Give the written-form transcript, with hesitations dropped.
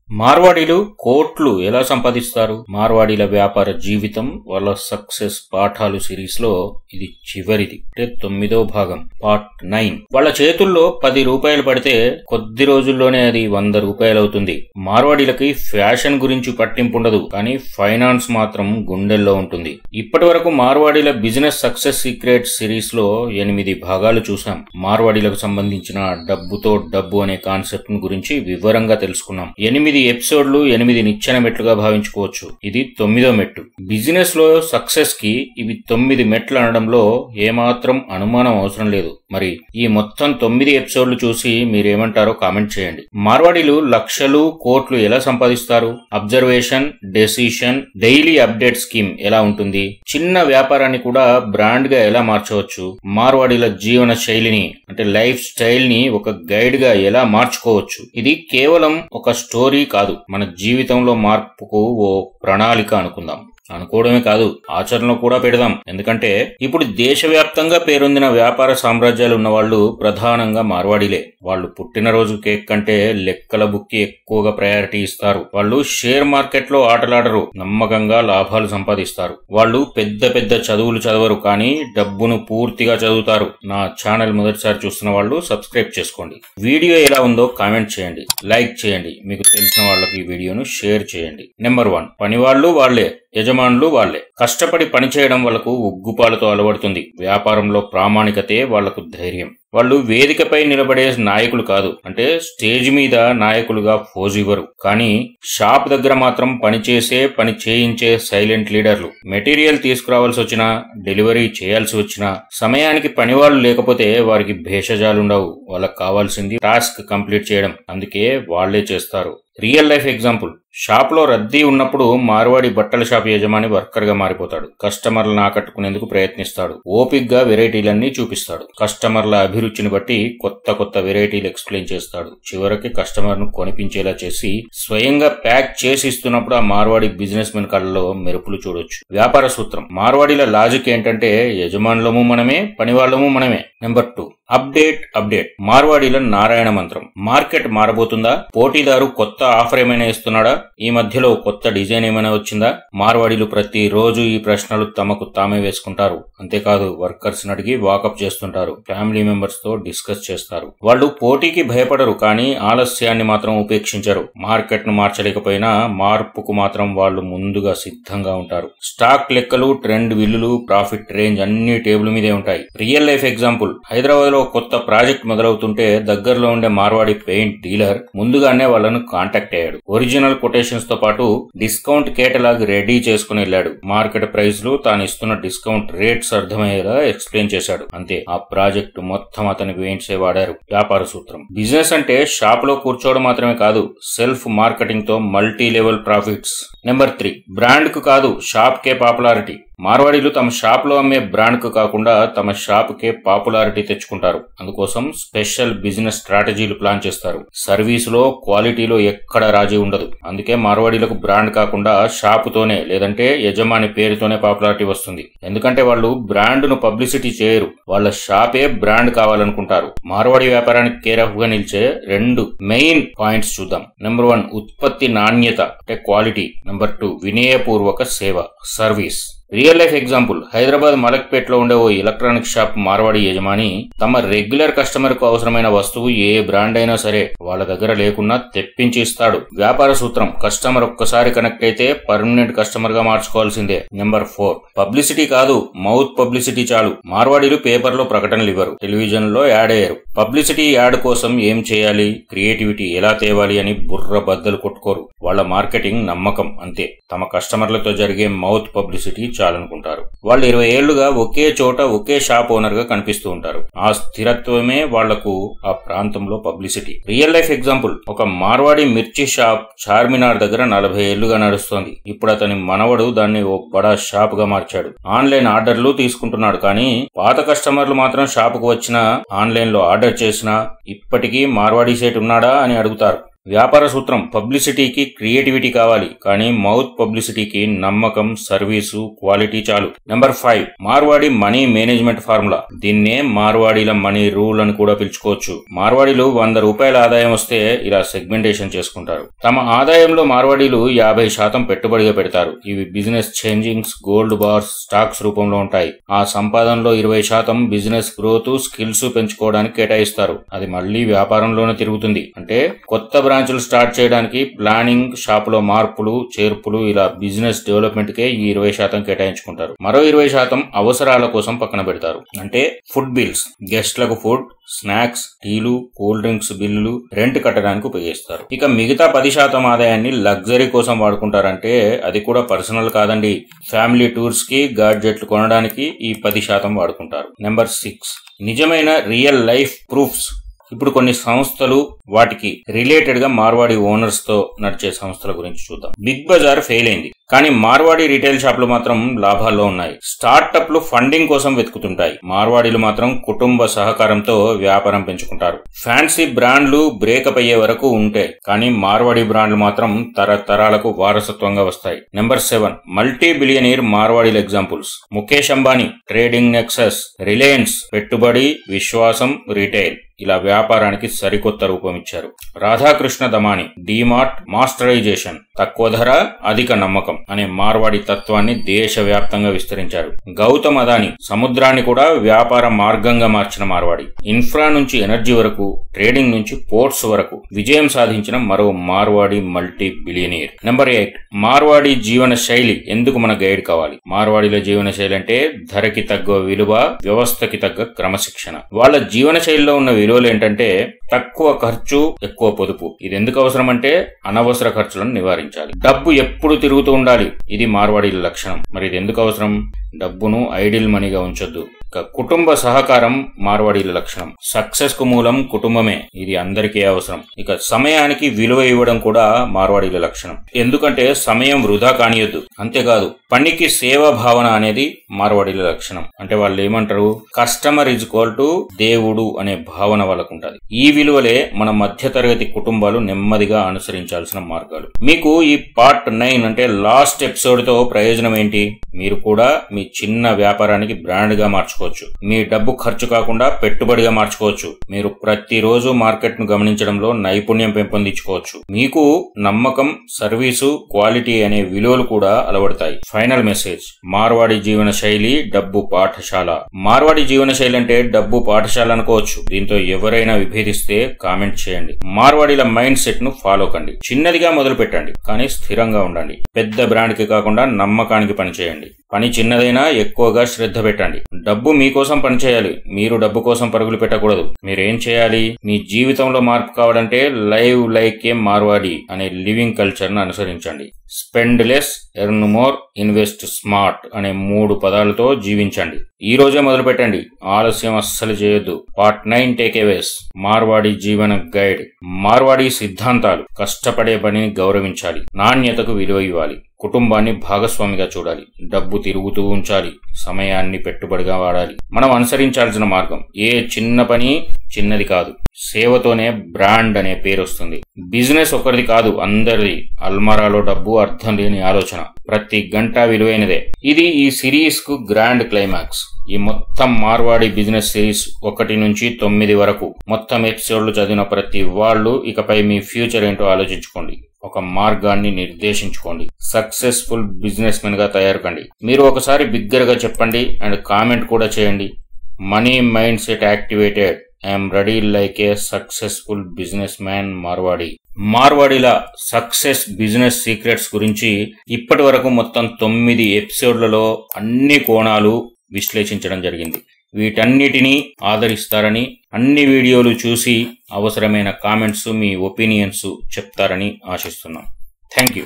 మార్వాడీలు కోట్లు ఎలా సంపాదిస్తారు? మార్వాడీల వ్యాపార జీవితం, వాళ్ళ సక్సెస్ పాఠాలు సిరీస్ లో ఇది చివరిది, అంటే 9వ భాగం, పార్ట్ 9. వాళ్ళ చేతుల్లో 10 రూపాయలు పడితే కొద్ది రోజుల్లోనే అది 100 రూపాయలు అవుతుంది. మార్వాడీలకి ఫ్యాషన్ గురించి పట్టింపు ఉండదు, కానీ ఫైనాన్స్ మాత్రం గుండెల్లో ఉంటుంది. ఇప్పటి వరకు మార్వాడీల బిజినెస్ సక్సెస్ సీక్రెట్ సిరీస్ లో 8 భాగాలు చూసాం. మార్వాడీలకు సంబంధించిన డబ్బుతో డబ్బు అనే కాన్సెప్ట్ గురించి వివరంగా తెలుసుకున్నాం. 8 ఎపిసోడ్లు 8 నిచ్చెన మెట్లుగా భావించుకోవచ్చు. ఇది 9వ మెట్టు. బిజినెస్ లో సక్సెస్ కి ఇవి 9 మెట్లు అనడంలో ఏమాత్రం అనుమానం అవసరం లేదు. మరి ఈ మొత్తం 9 ఎపిసోడ్లు చూసి మీరేమంటారో కామెంట్ చేయండి. మార్వాడీలు లక్షలు కోట్లు ఎలా సంపాదిస్తారు? Observation, decision, daily update scheme ఎలా ఉంటుంది? చిన్న వ్యాపారాన్ని కూడా బ్రాండ్ గా ఎలా మార్చవచ్చు? మార్వాడీల జీవన శైలిని, అంటే లైఫ్ స్టైల్ ని ఒక గైడ్ గా ఎలా మార్చుకోవచ్చు? ఇది కేవలం ఒక స్టోరీ కాదు, మన జీవితంలో మార్పుకు ఓ ప్రణాళిక అనుకుందాం. అనుకోవడమే కాదు, ఆచరణలో కూడా పెడదాం. ఎందుకంటే ఇప్పుడు దేశవ్యాప్తంగా పేరొందిన వ్యాపార సామ్రాజ్యాలు ఉన్న వాళ్ళు ప్రధానంగా మార్వాడీలే. వాళ్ళు పుట్టినరోజు కేక్ కంటే లెక్కల బుక్కి ఎక్కువగా ప్రయారిటీ ఇస్తారు. వాళ్ళు షేర్ మార్కెట్ లో ఆటలాడరు, నమ్మకంగా లాభాలు సంపాదిస్తారు. వాళ్ళు పెద్ద పెద్ద చదువులు చదవరు, కానీ డబ్బును పూర్తిగా చదువుతారు. నా ఛానల్ మొదటిసారి చూస్తున్న వాళ్ళు సబ్స్క్రైబ్ చేసుకోండి. వీడియో ఎలా ఉందో కామెంట్ చేయండి, లైక్ చేయండి, మీకు తెలిసిన వాళ్ళకి ఈ వీడియోను షేర్ చేయండి. నెంబర్ 1, పనివాళ్లు వాళ్లే, యజమానులు వాళ్లే. కష్టపడి పనిచేయడం వాళ్లకు ఉగ్గుపాలతో అలవడుతుంది. వ్యాపారంలో ప్రామాణికతే వాళ్లకు ధైర్యం. వాళ్ళు వేదికపై నిలబడే నాయకులు కాదు, అంటే స్టేజ్ మీద నాయకులుగా ఫోజు ఇవ్వరు, కానీ షాప్ దగ్గర మాత్రం పని చేయించే సైలెంట్ లీడర్లు. మెటీరియల్ తీసుకురావాల్సి వచ్చినా, డెలివరీ చేయాల్సి వచ్చినా సమయానికి పనివాళ్లు లేకపోతే వారికి భేషజాలుండవు. వాళ్ళకి కావాల్సింది టాస్క్ కంప్లీట్ చేయడం, అందుకే వాళ్లే చేస్తారు. రియల్ లైఫ్ ఎగ్జాంపుల్, షాప్ లో రద్దీ ఉన్నప్పుడు మార్వాడి బట్టల షాప్ యజమాని వర్కర్ గా మారిపోతాడు. కస్టమర్లను ఆకట్టుకునేందుకు ప్రయత్నిస్తాడు. ఓపిక్ గా వెరైటీలన్నీ చూపిస్తాడు. కస్టమర్ల అభిరుచిని బట్టి కొత్త వెరైటీలు ఎక్స్ప్లెయిన్ చేస్తాడు. చివరికి కస్టమర్ ను కొనిపించేలా చేసి స్వయంగా ప్యాక్ చేసి ఇస్తున్నప్పుడు ఆ మార్వాడి బిజినెస్ మెన్ కళ్ళలో మెరుపులు చూడొచ్చు. వ్యాపార సూత్రం, మార్వాడీల లాజిక్ ఏంటంటే యజమానులము మనమే, పనివాళ్లము మనమే. Number 2, update. మార్వాడీల నారాయణ మంత్రం. మార్కెట్ మారబోతుందా? పోటీదారు కొత్త ఆఫర్ ఏమైనా ఇస్తున్నాడా? ఈ మధ్యలో కొత్త డిజైన్ ఏమైనా వచ్చిందా? మార్వాడీలు ప్రతి రోజు ఈ ప్రశ్నలు తమకు తామే వేసుకుంటారు. అంతేకాదు, వర్కర్స్ అడిగి వాకప్ చేస్తుంటారు. ఫ్యామిలీ మెంబర్స్ తో డిస్కస్ చేస్తారు. వాళ్ళు పోటీకి భయపడరు, కానీ ఆలస్యాన్ని మాత్రం ఉపేక్షించరు. మార్కెట్ ను మార్చలేకపోయినా మార్పుకు మాత్రం వాళ్ళు ముందుగా సిద్ధంగా ఉంటారు. స్టాక్ లెక్కలు, ట్రెండ్ విల్లులు, ప్రాఫిట్ రేంజ్ అన్ని టేబుల్ మీదే ఉంటాయి. రియల్ లైఫ్ ఎగ్జాంపుల్, హైదరాబాద్ లో కొత్త ప్రాజెక్ట్ మొదలవుతుంటే దగ్గరలో ఉండే మార్వాడి పెయింట్ డీలర్ ముందుగానే వాళ్ళను కాంటాక్ట్ అయ్యాడు. ఒరిజినల్ కొటేషన్స్ తో పాటు డిస్కౌంట్ కేటలాగ్ రెడీ చేసుకుని వెళ్ళాడు. మార్కెట్ ప్రైస్లు, తాను ఇస్తున్న డిస్కౌంట్ రేట్స్ అర్థమయ్యేలా ఎక్స్ప్లెయిన్ చేశాడు. అంతే, ఆ ప్రాజెక్ట్ మొత్తం అతని పెయింట్సే వాడారు. వ్యాపార సూత్రం, బిజినెస్ అంటే షాప్ లో కూర్చోవడం మాత్రమే కాదు, సెల్ఫ్ మార్కెటింగ్ తో multi level profits. Number 3, brand కు కాదు, షాప్ కే పాపులారిటీ. మార్వాడీలు తమ షాప్ లో అమ్మే బ్రాండ్ కు కాకుండా తమ షాప్ కే పాపులారిటీ తెచ్చుకుంటారు. అందుకోసం స్పెషల్ బిజినెస్ స్ట్రాటజీలు ప్లాన్ చేస్తారు. సర్వీసులో, క్వాలిటీలో ఎక్కడ రాజీ ఉండదు. అందుకే మార్వాడీలకు బ్రాండ్ కాకుండా షాపుతోనే, లేదంటే యజమాని పేరుతోనే పాపులారిటీ వస్తుంది. ఎందుకంటే వాళ్ళు బ్రాండ్ ను పబ్లిసిటీ చేయరు, వాళ్ళ షాపే బ్రాండ్ కావాలనుకుంటారు. మార్వాడి వ్యాపారానికి కేర్ ఆఫ్ గా నిలిచే 2 మెయిన్ పాయింట్స్ చూద్దాం. నెంబర్ 1, ఉత్పత్తి నాణ్యత, అంటే క్వాలిటీ. నెంబర్ 2, వినయపూర్వక సేవ, service. Real life example, Hyderabad Malakpet లో ఉండే ఓ ఎలక్ట్రానిక్ షాప్ మార్వాడి యజమాని తమ రెగ్యులర్ కస్టమర్ కు అవసరమైన వస్తువు ఏ బ్రాండ్ అయినా సరే వాళ్ళ దగ్గర లేకున్నా తెప్పించి ఇస్తాడు. వ్యాపార సూత్రం, కస్టమర్ ఒక్కసారి కనెక్ట్ అయితే పర్మనెంట్ కస్టమర్ గా మార్చుకోవాల్సిందే. నెంబర్ 4, పబ్లిసిటీ కాదు, మౌత్ పబ్లిసిటీ చాలు. మార్వాడీలు పేపర్ లో ప్రకటనలు ఇవ్వరు, టెలివిజన్ లో యాడ్ అయ్యారు. పబ్లిసిటీ యాడ్ కోసం ఏం చేయాలి, క్రియేటివిటీ ఎలా తేవాలి అని బుర్ర బద్దలు కొట్టుకోరు. వాళ్ళ మార్కెటింగ్ నమ్మకం, అంతే. తమ కస్టమర్లతో జరిగే మౌత్ పబ్లిసిటీ చాలనుకుంటారు. వాళ్ళు 20 ఏళ్లుగా ఒకే చోట ఒకే షాప్ ఓనర్ గా కనిపిస్తూ ఉంటారు. ఆ స్థిరత్వమే వాళ్లకు ఆ ప్రాంతంలో పబ్లిసిటీ. రియల్ లైఫ్ ఎగ్జాంపుల్, ఒక మార్వాడి మిర్చి షాప్ చార్మినార్ దగ్గర 40 ఏళ్లుగా నడుస్తోంది. ఇప్పుడు అతని మనవడు దాన్ని ఓ బడా షాప్ గా మార్చాడు. ఆన్లైన్ ఆర్డర్లు తీసుకుంటున్నాడు, కానీ పాత కస్టమర్లు మాత్రం షాపుకు వచ్చినా, ఆన్లైన్ లో ఆర్డర్ చేసినా ఇప్పటికీ మార్వాడి సేట్ ఉన్నాడా అని అడుగుతారు. వ్యాపార సూత్రం పబ్లిసిటీకి క్రియేటివిటీ కావాలి, కానీ మౌత్ పబ్లిసిటీకి నమ్మకం, సర్వీసు, క్వాలిటీ చాలు. Number 5 Marwari money management formula. దీన్నే మార్వాడీల మనీ రూల్ అని కూడా పిలుచుకోవచ్చు. మార్వాడీలు 100 రూపాయల ఆదాయం వస్తే ఇలా సెగ్మెంటేషన్ చేసుకుంటారు. తమ ఆదాయంలో మార్వాడీలు 50% పెట్టుబడిగా పెడతారు. ఇవి business changings, gold bars, stocks రూపంలో ఉంటాయి. ఆ సంపాదనలో 20% బిజినెస్ గ్రోత్, స్కిల్స్ పెంచుకోవడానికి కేటాయిస్తారు. అది మళ్లీ వ్యాపారంలోనే తిరుగుతుంది. అంటే కొత్త బ్రాంచులు స్టార్ట్ చేయడానికి, ప్లానింగ్, షాపులో మార్పులు, చేర్పులు, ఇలా బిజినెస్ డెవలప్మెంట్ కే ఈ 20% కేటాయించుకుంటారు. మరో 20% అవసరాల కోసం పక్కన పెడతారు. అంటే ఫుడ్ బిల్స్, గెస్ట్లకు ఫుడ్, స్నాక్స్, టీలు, కూల్ డ్రింక్స్ బిల్లులు, రెంట్ కట్టడానికి ఉపయోగిస్తారు. ఇక మిగతా 10% ఆదాయాన్ని లగ్జరీ కోసం వాడుకుంటారంటే అది కూడా పర్సనల్ కాదండి. ఫ్యామిలీ టూర్స్ కి, గాడ్జెట్లు కొనడానికి ఈ 10% వాడుకుంటారు. నెంబర్ 6 నిజమైన రియల్ లైఫ్ ప్రూఫ్స్. ఇప్పుడు కొన్ని సంస్థలు, వాటికి రిలేటెడ్ గా మార్వాడి ఓనర్స్ తో నడిచే సంస్థల గురించి చూద్దాం. బిగ్ బజార్ ఫెయిల్ అయింది, కానీ మార్వాడి రిటైల్ షాపులు మాత్రం లాభాల్లో ఉన్నాయి. స్టార్టప్లు ఫండింగ్ కోసం వెతుకుతుంటాయి. మార్వాడీలు మాత్రం కుటుంబ సహకారంతో వ్యాపారం పెంచుకుంటారు. ఫ్యాన్సీ బ్రాండ్లు బ్రేకప్ అయ్యే వరకు ఉంటాయి, కానీ మార్వాడి బ్రాండ్లు మాత్రం తరతరాలకు వారసత్వంగా వస్తాయి. నెంబర్ 7 మల్టీ బిలియనీర్ మార్వాడీల examples. Mukesh Ambani, trading nexus, Reliance, పెట్టుబడి, విశ్వాసం, రిటైల్, ఇలా వ్యాపారానికి సరికొత్త రూపం ఇచ్చారు. రాధాకృష్ణ దమాని, డీమార్ట్, మాస్టరైజేషన్, తక్కువ ధర, అధిక నమ్మకం అనే మార్వాడి తత్వాన్ని దేశవ్యాప్తంగా విస్తరించారు. గౌతమ్ అదాని, సముద్రాన్ని కూడా వ్యాపార మార్గంగా మార్చిన మార్వాడి. ఇన్ఫ్రా నుంచి ఎనర్జీ వరకు, ట్రేడింగ్ నుంచి పోర్ట్స్ వరకు విజయం సాధించిన మరో Marwari multi billionaire. Number 8 Marwari జీవన శైలి ఎందుకు మన గైడ్ కావాలి. మార్వాడిల జీవన శైలి అంటే ధరకి తగ్గ విలువ, వ్యవస్థకి తగ్గ క్రమశిక్షణ. వాళ్ళ జీవన శైలిలో ఉన్న విలువలు ఏంటంటే తక్కువ ఖర్చు, ఎక్కువ పొదుపు. ఇది ఎందుకు అవసరం అంటే అనవసర ఖర్చులను నివారించాలి. డబ్బు ఎప్పుడు తిరుగుతూ ఉండాలి, ఇది మార్వాడీల లక్షణం. మరి ఇది ఎందుకు అవసరం? డబ్బును ఐడిల్ మనీగా ఉంచొద్దు. ఇక కుటుంబ సహకారం మార్వాడీల లక్షణం. సక్సెస్ కు మూలం కుటుంబమే, ఇది అందరికీ అవసరం. ఇక సమయానికి విలువ ఇవ్వడం కూడా మార్వాడీల లక్షణం. ఎందుకంటే సమయం వృధా కానియొద్దు. అంతేకాదు పనికి సేవా భావన అనేది మార్వాడీల లక్షణం. అంటే వాళ్ళు ఏమంటారు, కస్టమర్ ఈజ్ ఈక్వల్ టు దేవుడు అనే భావన వాళ్ళకు ఉంటుంది. ఈ విలువలే మన మధ్యతరగతి కుటుంబాలు నెమ్మదిగా అనుసరించాల్సిన మార్గాలు. మీకు ఈ పార్ట్ 9 అంటే లాస్ట్ ఎపిసోడ్ తో ప్రయోజనం ఏంటి? మీరు కూడా మీ చిన్న వ్యాపారానికి బ్రాండ్ గా మార్చుకోవచ్చు. మీ డబ్బు ఖర్చు కాకుండా పెట్టుబడిగా మార్చుకోవచ్చు. మీరు ప్రతిరోజు మార్కెట్ ను గమనించడంలో నైపుణ్యం పెంపొందించుకోవచ్చు. మీకు నమ్మకం, సర్వీసు, క్వాలిటీ అనే విలువలు కూడా అలవడతాయి. ఫైనల్ మెసేజ్, మార్వాడి జీవన శైలి డబ్బు పాఠశాల. మార్వాడి జీవన శైలి అంటే డబ్బు పాఠశాల అనుకోవచ్చు. దీంతో ఎవరైనా విభేదిస్తే కామెంట్ చేయండి. మార్వాడీల మైండ్ సెట్ ను ఫాలో కండి. చిన్నదిగా మొదలు పెట్టండి, కానీ స్థిరంగా ఉండండి. పెద్ద బ్రాండ్ కి కాకుండా నమ్మకానికి పనిచేయండి. పని చిన్నదైనా ఎక్కువగా శ్రద్ధ పెట్టండి. డబ్బు మీకోసం పనిచేయాలి, మీరు డబ్బు కోసం పరుగులు పెట్టకూడదు. మీరేం చేయాలి? మీ జీవితంలో మార్పు కావాలంటే లైవ్ లైక్ ఏ మార్వాడి అనే లివింగ్ కల్చర్ ను అనుసరించండి. Spend less, earn more, invest smart అనే 3 పదాలతో జీవించండి. ఈ రోజే మొదలు పెట్టండి, ఆలస్యం అస్సలు చేయొద్దు. Part 9 takeaways. మార్వాడి జీవన గైడ్. మార్వాడి సిద్ధాంతాలు. కష్టపడే పనిని గౌరవించాలి, నాణ్యతకు విలువ ఇవ్వాలి, కుటుంబాన్ని భాగస్వామిగా చూడాలి, డబ్బు తిరుగుతూ ఉంచాలి, సమయాన్ని పెట్టుబడిగా వాడాలి. మనం అనుసరించాల్సిన మార్గం ఏ చిన్న పని చిన్నది కాదు. సేవతోనే బ్రాండ్ అనే పేరు వస్తుంది. బిజినెస్ ఒకరిది కాదు, అందరిది. అల్మారాలో డబ్బు అర్థం లేని ఆలోచన. ప్రతి గంట విలువైనదే. ఇది ఈ సిరీస్ కు గ్రాండ్ క్లైమాక్స్. ఈ మొత్తం మార్వాడి బిజినెస్ సిరీస్ 1 నుంచి 9 వరకు మొత్తం ఎపిసోడ్లు చదివిన ప్రతి వాళ్ళు ఇకపై మీ ఫ్యూచర్ ఏంటో ఆలోచించుకోండి. ఒక మార్గాన్ని నిర్దేశించుకోండి. సక్సెస్ఫుల్ బిజినెస్ మెన్ గా తయారు కండి. మీరు ఒకసారి బిగ్గర్ గా చెప్పండి అండ్ కామెంట్ కూడా చేయండి. Money mind set activated. I'm ready like a successful business man Marwari. మార్వాడీల సక్సెస్ బిజినెస్ సీక్రెట్స్ గురించి ఇప్పటి వరకు మొత్తం 9 ఎపిసోడ్లలో అన్ని కోణాలు విశ్లేషించడం జరిగింది. వీటన్నిటినీ ఆదరిస్తారని, అన్ని వీడియోలు చూసి అవసరమైన కామెంట్స్, మీ ఒపీనియన్స్ చెప్తారని ఆశిస్తున్నాం. Thank you.